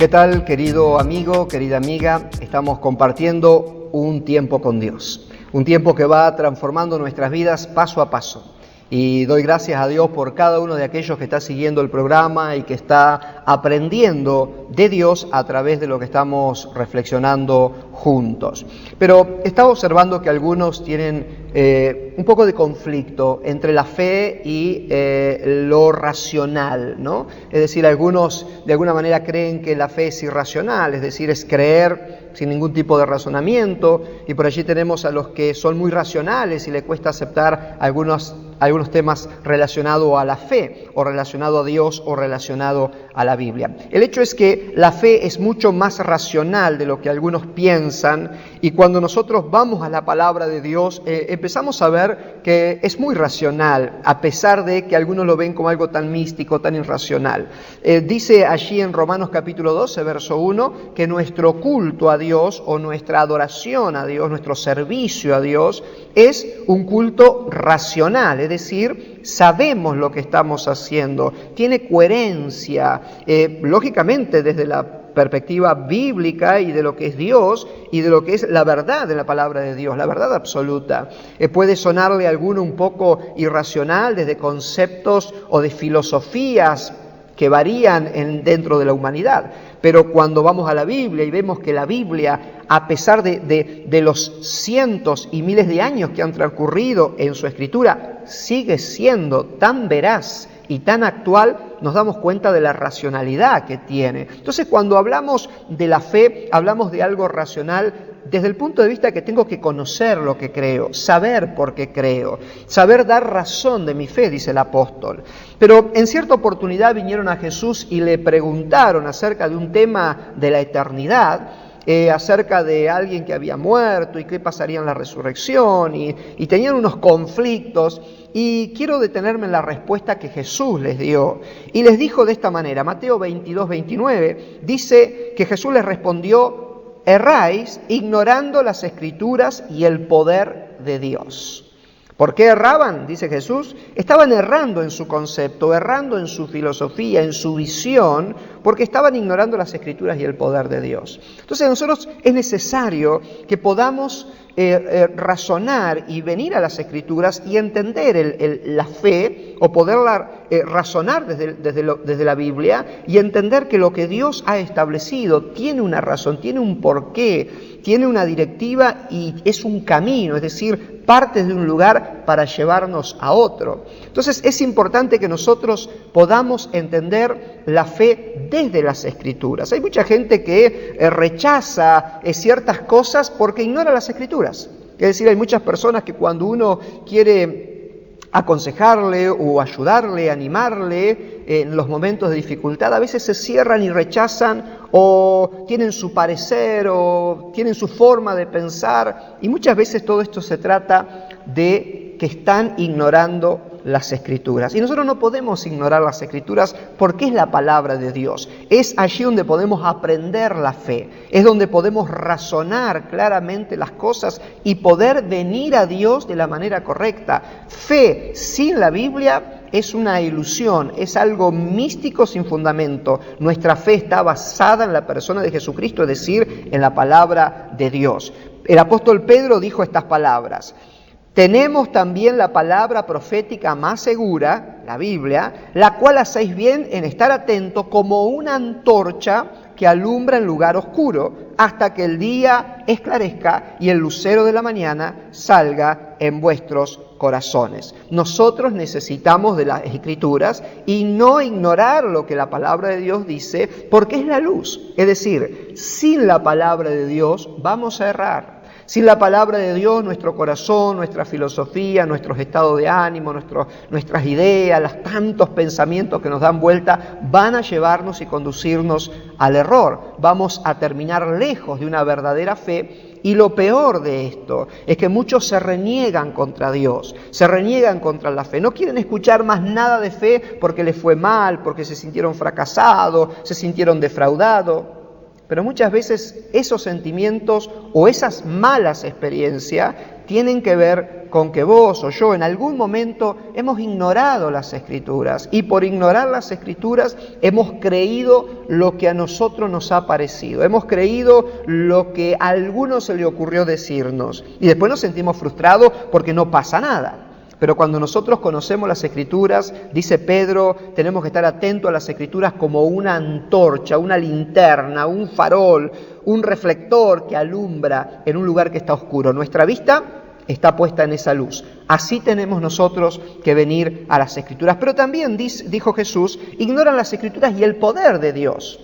¿Qué tal, querido amigo, querida amiga? Estamos compartiendo un tiempo con Dios, un tiempo que va transformando nuestras vidas paso a paso. Y doy gracias a Dios por cada uno de aquellos que está siguiendo el programa y que está aprendiendo de Dios a través de lo que estamos reflexionando juntos. Pero estaba observando que algunos tienen un poco de conflicto entre la fe y lo racional, ¿no? Es decir, algunos de alguna manera creen que la fe es irracional, es decir, es creer sin ningún tipo de razonamiento, y por allí tenemos a los que son muy racionales y les cuesta aceptar algunos temas relacionados a la fe, o relacionado a Dios, o relacionado a la Biblia. El hecho es que la fe es mucho más racional de lo que algunos piensan, y cuando nosotros vamos a la palabra de Dios, empezamos a ver que es muy racional, a pesar de que algunos lo ven como algo tan místico, tan irracional. Dice allí en Romanos capítulo 12, verso 1, que nuestro culto a Dios, o nuestra adoración a Dios, nuestro servicio a Dios, es un culto racional, es decir, sabemos lo que estamos haciendo, tiene coherencia, lógicamente desde la perspectiva bíblica y de lo que es Dios y de lo que es la verdad de la palabra de Dios, la verdad absoluta. Puede sonarle a alguno un poco irracional desde conceptos o de filosofías que varían dentro de la humanidad, pero cuando vamos a la Biblia y vemos que la Biblia, a pesar de los cientos y miles de años que han transcurrido en su escritura, sigue siendo tan veraz y tan actual, nos damos cuenta de la racionalidad que tiene. Entonces, cuando hablamos de la fe, hablamos de algo racional desde el punto de vista que tengo que conocer lo que creo, saber por qué creo, saber dar razón de mi fe, dice el apóstol. Pero en cierta oportunidad vinieron a Jesús y le preguntaron acerca de un tema de la eternidad, acerca de alguien que había muerto y qué pasaría en la resurrección, y tenían unos conflictos, y quiero detenerme en la respuesta que Jesús les dio, y les dijo de esta manera. Mateo 22, 29, dice que Jesús les respondió: erráis ignorando las Escrituras y el poder de Dios. ¿Por qué erraban? Dice Jesús. Estaban errando en su concepto, errando en su filosofía, en su visión, porque estaban ignorando las Escrituras y el poder de Dios. Entonces, a nosotros es necesario que podamos razonar y venir a las Escrituras y entender la fe, o poderla razonar desde la Biblia, y entender que lo que Dios ha establecido tiene una razón, tiene un porqué, tiene una directiva y es un camino, es decir, parte de un lugar para llevarnos a otro. Entonces es importante que nosotros podamos entender la fe desde las Escrituras. Hay mucha gente que rechaza ciertas cosas porque ignora las Escrituras. Es decir, hay muchas personas que cuando uno quiere aconsejarle o ayudarle, animarle en los momentos de dificultad, a veces se cierran y rechazan, o tienen su parecer, o tienen su forma de pensar, y muchas veces todo esto se trata de que están ignorando las Escrituras. Y nosotros no podemos ignorar las Escrituras porque es la palabra de Dios. Es allí donde podemos aprender la fe, es donde podemos razonar claramente las cosas y poder venir a Dios de la manera correcta. Fe sin la Biblia es una ilusión, es algo místico sin fundamento. Nuestra fe está basada en la persona de Jesucristo, es decir, en la palabra de Dios. El apóstol Pedro dijo estas palabras: tenemos también la palabra profética más segura, la Biblia, la cual hacéis bien en estar atentos como una antorcha que alumbra en lugar oscuro, hasta que el día esclarezca y el lucero de la mañana salga en vuestros corazones. Nosotros necesitamos de las Escrituras y no ignorar lo que la palabra de Dios dice, porque es la luz. Es decir, sin la palabra de Dios vamos a errar. Sin la palabra de Dios, nuestro corazón, nuestra filosofía, nuestros estados de ánimo, nuestras ideas, los tantos pensamientos que nos dan vuelta, van a llevarnos y conducirnos al error. Vamos a terminar lejos de una verdadera fe. Y lo peor de esto es que muchos se reniegan contra Dios, se reniegan contra la fe. No quieren escuchar más nada de fe porque les fue mal, porque se sintieron fracasados, se sintieron defraudados. Pero muchas veces esos sentimientos o esas malas experiencias tienen que ver con que vos o yo en algún momento hemos ignorado las Escrituras y por ignorar las Escrituras hemos creído lo que a nosotros nos ha parecido, hemos creído lo que a algunos se le ocurrió decirnos y después nos sentimos frustrados porque no pasa nada. Pero cuando nosotros conocemos las Escrituras, dice Pedro, tenemos que estar atentos a las Escrituras como una antorcha, una linterna, un farol, un reflector que alumbra en un lugar que está oscuro. Nuestra vista está puesta en esa luz. Así tenemos nosotros que venir a las Escrituras. Pero también, dijo Jesús, ignoran las Escrituras y el poder de Dios.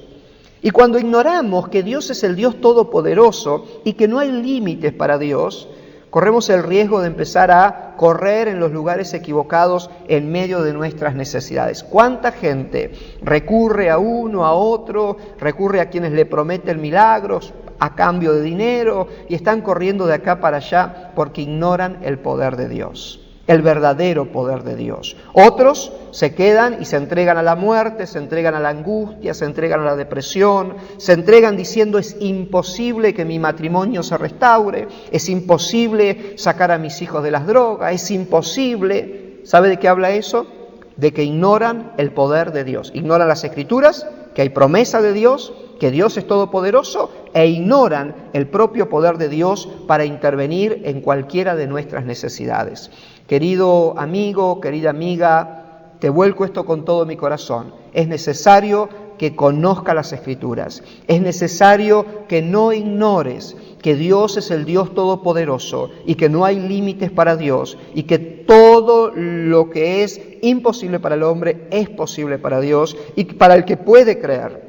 Y cuando ignoramos que Dios es el Dios todopoderoso y que no hay límites para Dios, corremos el riesgo de empezar a correr en los lugares equivocados en medio de nuestras necesidades. ¿Cuánta gente recurre a uno, a otro, recurre a quienes le prometen milagros a cambio de dinero y están corriendo de acá para allá porque ignoran el poder de Dios, el verdadero poder de Dios? Otros se quedan y se entregan a la muerte, se entregan a la angustia, se entregan a la depresión, se entregan diciendo es imposible que mi matrimonio se restaure, es imposible sacar a mis hijos de las drogas, es imposible. ¿Sabe de qué habla eso? De que ignoran el poder de Dios, ignoran las Escrituras, que hay promesa de Dios, que Dios es todopoderoso e ignoran el propio poder de Dios para intervenir en cualquiera de nuestras necesidades. Querido amigo, querida amiga, te vuelco esto con todo mi corazón. Es necesario que conozcas las Escrituras. Es necesario que no ignores que Dios es el Dios todopoderoso y que no hay límites para Dios y que todo lo que es imposible para el hombre es posible para Dios y para el que puede creer.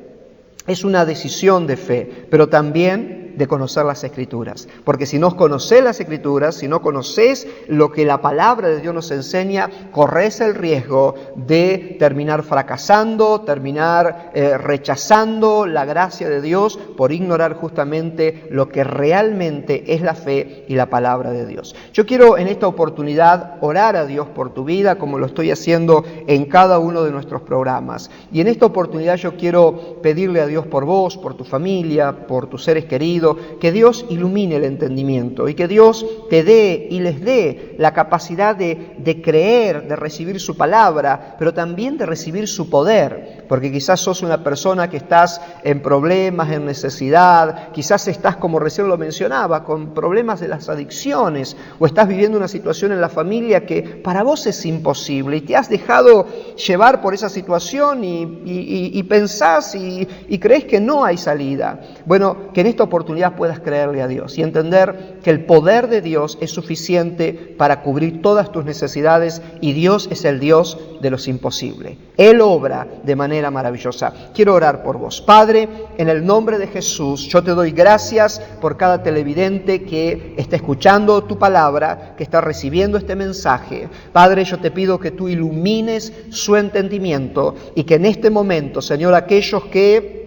Es una decisión de fe, pero también de conocer las Escrituras. Porque si no conoces las Escrituras, si no conoces lo que la palabra de Dios nos enseña, corres el riesgo de terminar fracasando, terminar rechazando la gracia de Dios por ignorar justamente lo que realmente es la fe y la palabra de Dios. Yo quiero en esta oportunidad orar a Dios por tu vida, como lo estoy haciendo en cada uno de nuestros programas. Y en esta oportunidad yo quiero pedirle a Dios por vos, por tu familia, por tus seres queridos, que Dios ilumine el entendimiento y que Dios te dé y les dé la capacidad de creer, de recibir su palabra, pero también de recibir su poder, porque quizás sos una persona que estás en problemas, en necesidad, quizás estás, como recién lo mencionaba, con problemas de las adicciones, o estás viviendo una situación en la familia que para vos es imposible y te has dejado llevar por esa situación y pensás y crees que no hay salida. Bueno, que en esta oportunidad puedas creerle a Dios y entender que el poder de Dios es suficiente para cubrir todas tus necesidades y Dios es el Dios de los imposibles. Él obra de manera maravillosa. Quiero orar por vos. Padre, en el nombre de Jesús, yo te doy gracias por cada televidente que está escuchando tu palabra, que está recibiendo este mensaje. Padre, yo te pido que tú ilumines su entendimiento y que en este momento, Señor, aquellos que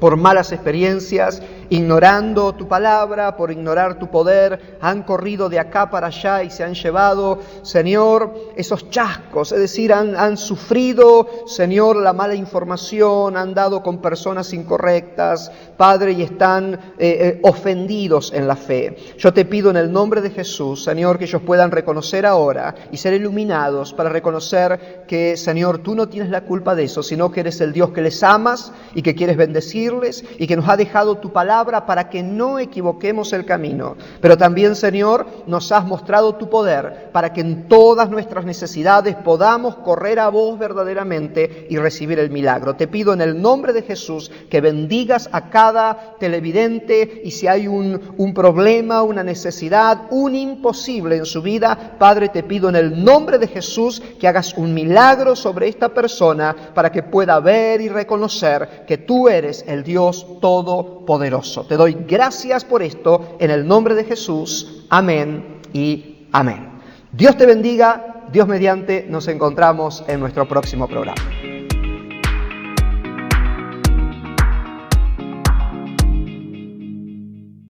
por malas experiencias, ignorando tu palabra, por ignorar tu poder, han corrido de acá para allá y se han llevado, Señor, esos chascos, es decir, han sufrido, Señor, la mala información, han dado con personas incorrectas, Padre, y están ofendidos en la fe. Yo te pido en el nombre de Jesús, Señor, que ellos puedan reconocer ahora y ser iluminados para reconocer que, Señor, tú no tienes la culpa de eso, sino que eres el Dios que les amas y que quieres bendecirles y que nos ha dejado tu palabra para que no equivoquemos el camino. Pero también, Señor, nos has mostrado tu poder para que en todas nuestras necesidades podamos correr a vos verdaderamente y recibir el milagro. Te pido en el nombre de Jesús que bendigas a cada televidente y si hay un problema, una necesidad, un imposible en su vida, Padre, te pido en el nombre de Jesús que hagas un milagro sobre esta persona para que pueda ver y reconocer que tú eres el Dios todopoderoso. Te doy gracias por esto en el nombre de Jesús. Amén y amén. Dios te bendiga. Dios mediante nos encontramos en nuestro próximo programa.